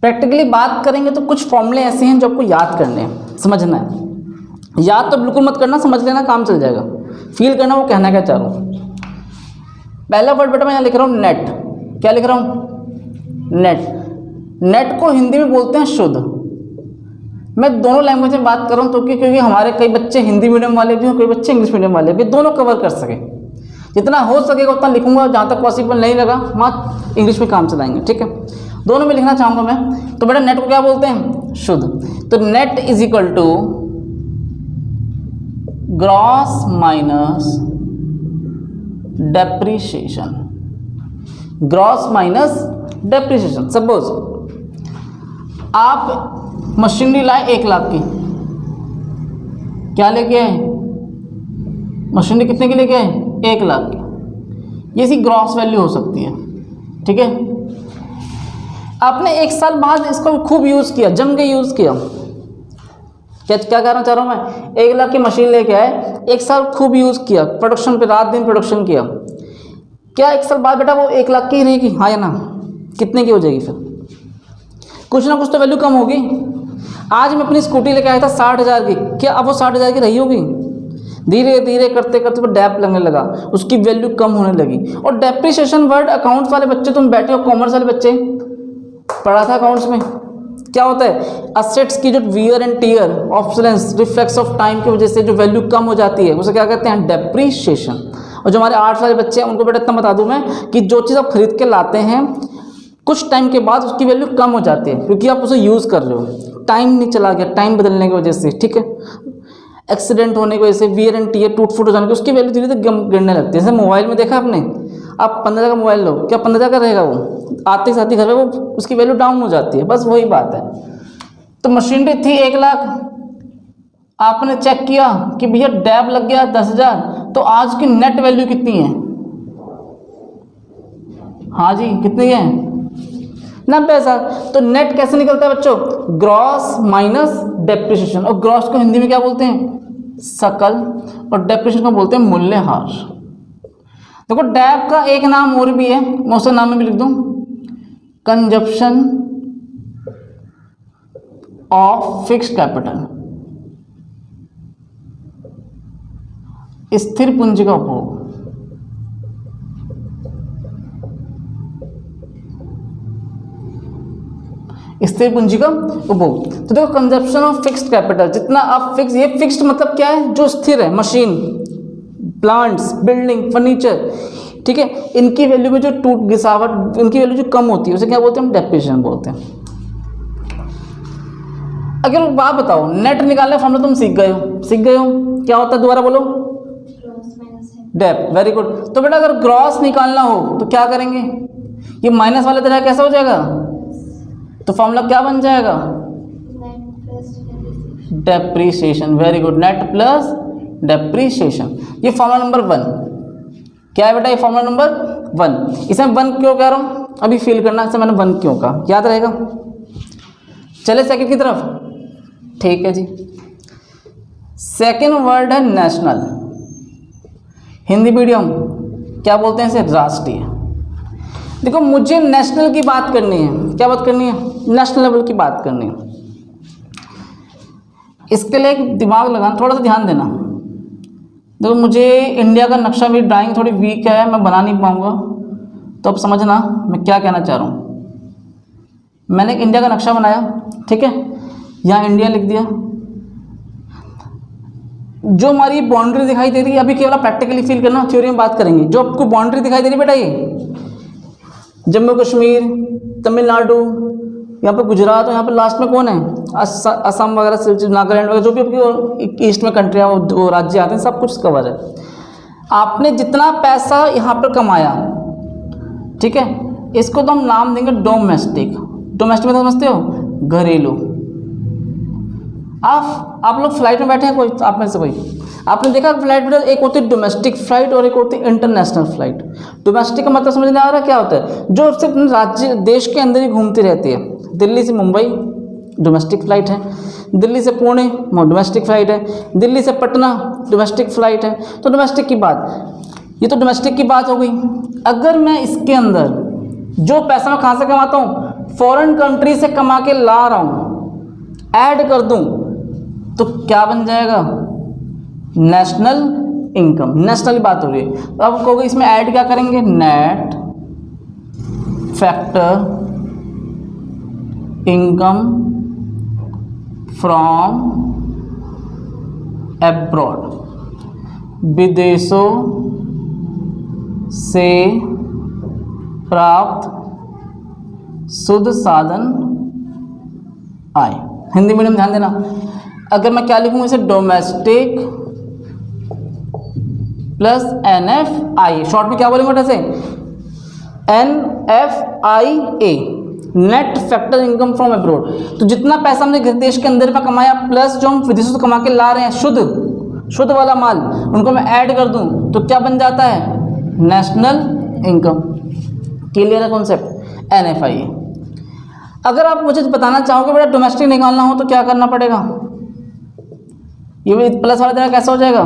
Practically बात करेंगे तो कुछ फॉर्मूले ऐसे हैं जो आपको याद करने हैं, समझना है। याद तो बिल्कुल मत करना, समझ लेना, काम चल जाएगा। फील करना वो कहना क्या चाह रहा हूँ। पहला वर्ड बेटा मैं यहाँ लिख रहा हूँ नेट। क्या लिख रहा हूँ? नेट। नेट को हिंदी में बोलते हैं शुद्ध। मैं दोनों लैंग्वेज में बात कर रहा हूँ तो क्योंकि हमारे कई बच्चे हिंदी मीडियम वाले भी हैं, कई बच्चे इंग्लिश मीडियम वाले भी, दोनों कवर कर सके। जितना हो सकेगा उतना लिखूंगा, जहाँ तक पॉसिबल नहीं लगा वहाँ इंग्लिश में काम चलाएंगे, ठीक है। दोनों में लिखना चाहूँगा मैं। तो बेटा नेट को क्या बोलते हैं? शुद्ध। तो net is equal to gross minus depreciation. Gross minus depreciation. Suppose आप मशीनरी लाए 1 लाख की, क्या लेके आए? मशीनरी कितने की लेके आए? 1 लाख की। ये इसकी ग्रॉस वैल्यू हो सकती है, ठीक है। आपने 1 साल बाद इसको खूब यूज़ किया, जम के यूज़ किया। क्या कहना चाह रहा हूँ मैं? 1 लाख की मशीन लेके आए, 1 साल खूब यूज़ किया, प्रोडक्शन पे रात दिन प्रोडक्शन किया। क्या 1 साल बाद बेटा वो 1 लाख की ही रहेगी? हाँ या ना? कितने की हो जाएगी फिर? कुछ ना कुछ तो वैल्यू कम होगी। आज मैं अपनी स्कूटी लेके आया था 60,000 की, क्या अब वो 60,000 की रही होगी? धीरे धीरे करते करते वो डैप लगने लगा, उसकी वैल्यू कम होने लगी। और डेप्रिसिएशन वर्ड अकाउंट्स वाले बच्चे, तुम बैठे हो कॉमर्स वाले बच्चे, पढ़ा था अकाउंट्स में। क्या होता है? असेट्स की जो wear and tear, obsolescence, reflex of time की वजह से जो वैल्यू कम हो जाती है उसे क्या कहते हैं? डेप्रिसिएशन। और जो हमारे आर्ट्स वाले बच्चे हैं उनको बेटा इतना बता दूं मैं कि जो चीज़ आप खरीद के लाते हैं कुछ टाइम के बाद उसकी वैल्यू कम हो जाती है, क्योंकि आप उसे यूज़ कर रहे हो। टाइम नहीं चला गया, टाइम बदलने की वजह से, ठीक है। एक्सीडेंट होने की वजह से, वियर एंड टीयर टूट फूट हो जाने की, उसकी वैल्यू धीरे धीरे गिरने लगती है। जैसे मोबाइल में देखा आपने, आप 15,000 का मोबाइल लो, क्या 15,000 का रहेगा? वो आते साथ ही घर में वो उसकी वैल्यू डाउन हो जाती है। बस वही बात है। तो मशीनरी थी 1 लाख, आपने चेक किया कि भैया डैब लग गया 10,000, तो आज की नेट वैल्यू कितनी है? हाँ जी, कितनी है? 90,000। तो नेट कैसे निकलता है बच्चों? Gross minus depreciation. और ग्रॉस को हिंदी में क्या बोलते हैं? सकल। और डेप्रिसिएशन को बोलते हैं मूल्यह्रास। देखो डैप का एक नाम और भी है, मैं उसका नाम में भी लिख दूं, कंजप्शन ऑफ फिक्स्ड कैपिटल, स्थिर पूंजी का उपभोग। स्थिर पूंजी का उपभोग। तो देखो कंजप्शन ऑफ फिक्स्ड कैपिटल, जितना आप फिक्स, ये फिक्स्ड मतलब क्या है? जो स्थिर है, मशीन, प्लांट्स, बिल्डिंग, फर्नीचर, ठीक है, इनकी वैल्यू में जो टूट गिसावट, इनकी वैल्यू जो कम होती है उसे क्या बोलते हैं? डेप्रिसिएशन बोलते हैं। अगर बात बताओ, नेट निकालने फॉर्मूला तुम सीख गए हो? सीख गए हो? क्या होता है दोबारा बोलो? डेप। Very good. तो बेटा अगर ग्रॉस निकालना हो तो क्या करेंगे? ये माइनस वाले तरह कैसा हो जाएगा? तो फॉर्मूला क्या बन जाएगा? Depreciation. Very good. Net plus depreciation, ये फॉर्मूला नंबर 1। क्या है बेटा? ये फॉर्मूला नंबर 1। इसे 1 क्यों कह रहा हूँ अभी फील करना, इसे मैंने 1 क्यों कहा, याद रहेगा। चले सेकंड की तरफ। ठीक है जी। सेकंड वर्ड है नेशनल। हिंदी मीडियम क्या बोलते हैं इसे? राष्ट्रीय। देखो मुझे नेशनल की बात करनी है। क्या बात करनी है? नेशनल लेवल की बात करनी है। इसके लिए एक दिमाग लगाना, थोड़ा सा ध्यान देना। देखो मुझे इंडिया का नक्शा, मेरी ड्राइंग थोड़ी वीक है, मैं बना नहीं पाऊंगा, तो अब समझना मैं क्या कहना चाह रहा हूँ। मैंने एक इंडिया का नक्शा बनाया, ठीक है, यहाँ इंडिया लिख दिया। जो हमारी बाउंड्री दिखाई दे रही है, अभी केवल प्रैक्टिकली फील करना, थ्योरी में बात करेंगे। जो आपको बाउंड्री दिखाई दे रही है बेटा, ये जम्मू कश्मीर, तमिलनाडु, यहाँ पे गुजरात, और यहाँ पे लास्ट में कौन है? असम वगैरह, नागालैंड वगैरह, जो भी आपकी ईस्ट में कंट्री है वो राज्य आते हैं, सब कुछ कवर है। आपने जितना पैसा यहाँ पर कमाया, ठीक है, इसको तो हम नाम देंगे डोमेस्टिक। डोमेस्टिक में समझते हो? घरेलू। आप लोग फ्लाइट में बैठे हैं, कोई आप में से कोई आपने देखा फ्लाइट में? एक होती है डोमेस्टिक फ्लाइट और एक होती है इंटरनेशनल फ्लाइट। डोमेस्टिक का मतलब समझ नहीं आ रहा क्या होता है? जो सिर्फ राज्य देश के अंदर ही घूमती रहती है। दिल्ली से मुंबई डोमेस्टिक फ़्लाइट है, दिल्ली से पुणे डोमेस्टिक फ़्लाइट है, दिल्ली से पटना डोमेस्टिक फ़्लाइट है। तो डोमेस्टिक की बात, ये तो डोमेस्टिक की बात हो गई। अगर मैं इसके अंदर जो पैसा मैं कहाँ से कमाता हूँ? फॉरेन कंट्री से कमा के ला रहा हूँ, ऐड कर दूं तो क्या बन जाएगा? National income. नेशनल बात हो रही है, तो अब कहोगे इसमें ऐड क्या करेंगे? Net factor income from abroad, विदेशों से प्राप्त शुद्ध साधन आय। हिंदी मीडियम ध्यान देना, अगर मैं क्या लिखूंगा इसे? डोमेस्टिक प्लस NFIA, शॉर्ट में क्या बोलेंगे बेटा से? NFIA, net factor income from abroad. तो जितना पैसा हमने देश के अंदर पे कमाया प्लस जो हम विदेशों से कमा के ला रहे हैं शुद्ध वाला माल, उनको मैं ऐड कर दूं तो क्या बन जाता है? National income. क्लियर है कॉन्सेप्ट? NFIA। अगर आप मुझे बताना चाहोगे बेटा डोमेस्टिक निकालना हो तो क्या करना पड़ेगा? ये भी प्लस वाला तरह कैसा हो जाएगा?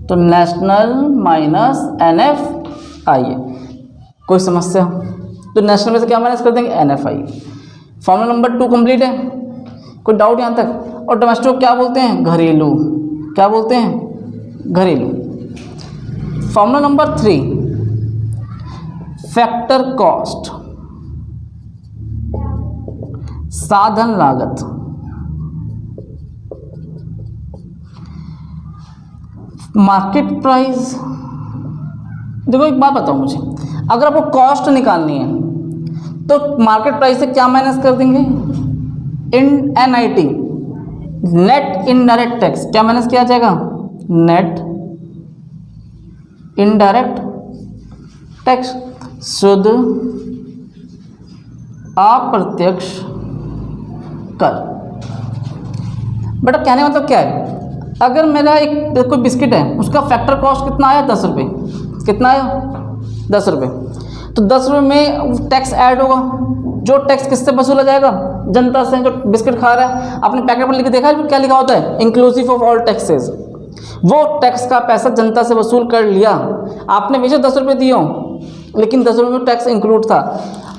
तो नेशनल माइनस NFIA। कोई समस्या? तो नेशनल में से क्या माइनस कर देंगे? NFIA। फॉर्मूला नंबर 2 कंप्लीट है। कोई डाउट यहाँ तक? और डोमेस्टिक को क्या बोलते हैं? घरेलू। क्या बोलते हैं? घरेलू। फॉर्मूला नंबर 3, फैक्टर कॉस्ट, साधन लागत। मार्केट प्राइस, देखो एक बात बताओ मुझे, अगर आपको कॉस्ट निकालनी है तो मार्केट प्राइस से क्या माइनस कर देंगे? NIT, net indirect tax. क्या माइनस किया जाएगा? नेट इनडायरेक्ट टैक्स, शुद्ध अप्रत्यक्ष कर। बेटा कहने का मतलब क्या है? अगर मेरा एक कोई बिस्किट है, उसका फैक्टर कॉस्ट कितना आया? 10 रुपये। कितना आया? 10 रुपये। तो 10 रुपये में टैक्स ऐड होगा, जो टैक्स किससे वसूला जाएगा? जनता से, जो बिस्किट खा रहा है। आपने पैकेट पर लिख के देखा है क्या लिखा होता है? Inclusive of all taxes. वो टैक्स का पैसा जनता से वसूल कर लिया। आपने बेशक 10 रुपये दिए हो, लेकिन 10 रुपये में टैक्स इंक्लूड था।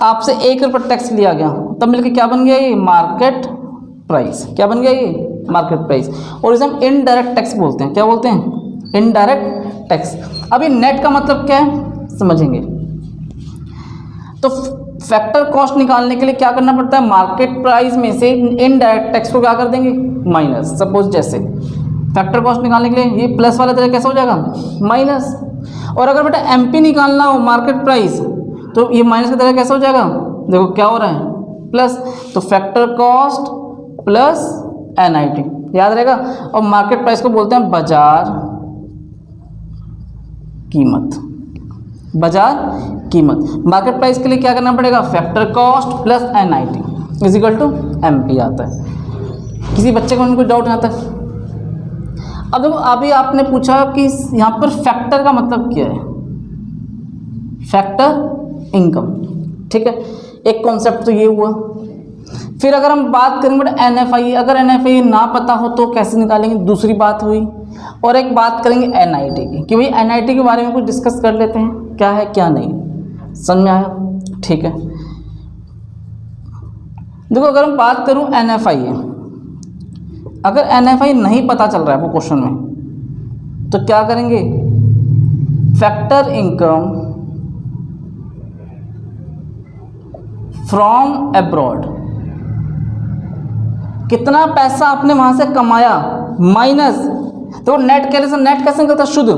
आपसे 1 रुपये टैक्स लिया गया, तब मिलकर क्या बन गया? ये मार्केट प्राइस। क्या बन गया? ये मार्केट प्राइस। और इसे हम इनडायरेक्ट टैक्स बोलते हैं। क्या बोलते हैं? Indirect tax. अब ये नेट का मतलब क्या है समझेंगे। तो फैक्टर कॉस्ट निकालने के लिए क्या करना पड़ता है? मार्केट प्राइस में से इनडायरेक्ट टैक्स को क्या कर देंगे? माइनस। सपोज जैसे फैक्टर कॉस्ट निकालने के लिए ये प्लस वाला तरह कैसा हो जाएगा? माइनस। और अगर बेटा MP निकालना हो मार्केट प्राइस, तो ये माइनस की तरह कैसा हो जाएगा? देखो क्या हो रहा है? प्लस। तो फैक्टर कॉस्ट प्लस NIT, याद रहेगा। और मार्केट प्राइस को बोलते हैं बाजार कीमत। बाजार कीमत। मार्केट प्राइस के लिए क्या करना पड़ेगा? Factor cost plus NIT is equal to MP आता है। किसी बच्चे को कोई डाउट यहाँ तक? अब देखो, अभी आपने पूछा कि यहाँ पर फैक्टर का मतलब क्या है? फैक्टर इनकम, ठीक है। एक कॉन्सेप्ट तो ये हुआ। फिर अगर हम बात करेंगे बट NFIA, अगर NFIA ना पता हो तो कैसे निकालेंगे? दूसरी बात हुई। और एक बात करेंगे NIT की, कि भाई NIT के बारे में कुछ डिस्कस कर लेते हैं, क्या है क्या नहीं। समझ में आया? ठीक है। देखो अगर हम बात करूं NFIA, अगर NFIA नहीं पता चल रहा है वो क्वेश्चन में, तो क्या करेंगे? फैक्टर इनकम फ्रॉम अब्रॉड, कितना पैसा आपने वहां से कमाया माइनस, तो नेट कैसे, नेट कैसे निकलता है? शुद्ध।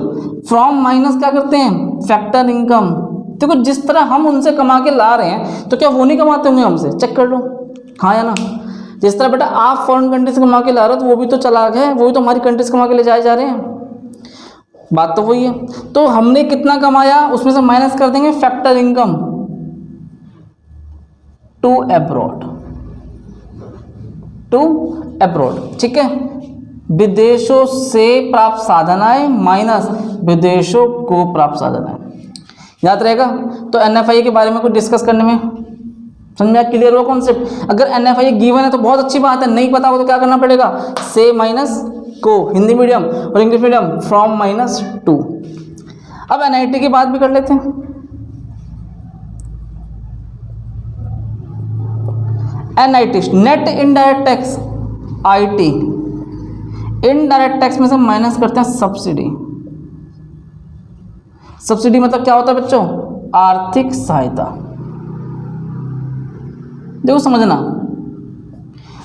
फ्रॉम माइनस क्या करते हैं? Factor income. देखो जिस तरह हम उनसे कमा के ला रहे हैं, तो क्या वो नहीं कमाते होंगे हमसे? चेक कर लो, हाँ या ना। जिस तरह बेटा आप फॉरेन कंट्री से कमा के ला रहे हो, तो वो भी तो चालाक है, वो भी तो हमारी कंट्री से कमा के ले जाए जा रहे हैं। बात तो वही है। तो हमने कितना कमाया उसमें से माइनस कर देंगे factor income to abroad, to abroad, ठीक है। विदेशों से प्राप्त साधन आए माइनस विदेशों को प्राप्त साधन आए, याद रहेगा। तो NFIA के बारे में कुछ डिस्कस करने में समझ में क्लियर हुआ कॉन्सेप्ट। अगर NFIA गिवन है तो बहुत अच्छी बात है, नहीं पता हो तो क्या करना पड़ेगा? से माइनस को, हिंदी मीडियम और English medium from minus two. अब NIT की बात भी कर लेते हैं। NIT net indirect tax, IT indirect tax में से माइनस करते हैं सब्सिडी। सब्सिडी मतलब क्या होता है बच्चों? आर्थिक सहायता। देखो समझना,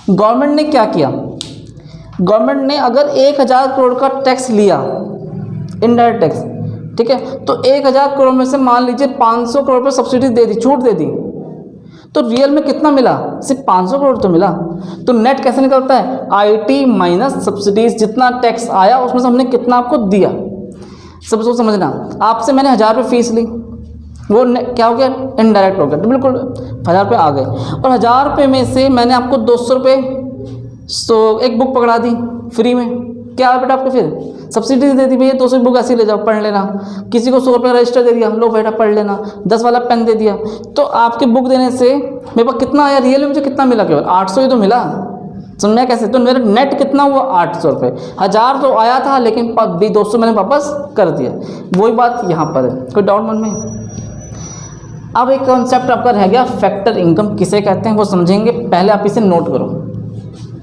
गवर्नमेंट ने क्या किया, गवर्नमेंट ने अगर 1000 करोड़ का टैक्स लिया, इनडायरेक्ट टैक्स, ठीक है, तो 1000 करोड़ में से मान लीजिए 500 करोड़ पर सब्सिडी दे दी, छूट दे दी, तो रियल में कितना मिला? सिर्फ 500 करोड़ तो मिला। तो नेट कैसे निकलता है? IT माइनस सब्सिडीज, जितना टैक्स आया उसमें से हमने कितना आपको दिया। सब सोच समझना, आपसे मैंने 1000 रुपये फीस ली, वो क्या हो गया? इनडायरेक्ट हो गया, तो बिल्कुल 1000 रुपये आ गए, और 1000 रुपये में से मैंने आपको 200 रुपये एक बुक पकड़ा दी फ्री में, क्या बेटा आपको फिर सब्सिडी दे दी, भैया 200 बुक ऐसी ले जाओ पढ़ लेना। किसी को 100 रुपये रजिस्टर दे दिया, लो बेटा पढ़ लेना, 10 वाला पेन दे दिया, तो आपके बुक देने से मेरे पास कितना आया? रियल में मुझे कितना मिला? केवल 800 ही तो मिला। सुनना कैसे? तो मेरा नेट कितना हुआ? 800 रुपये। 1000 तो आया था, लेकिन 200 मैंने वापस कर दिया। वही बात यहाँ पर है, कोई डाउट मन में? अब एक कॉन्सेप्ट आपका रह गया, फैक्टर इनकम किसे कहते हैं वो समझेंगे, पहले आप इसे नोट करो।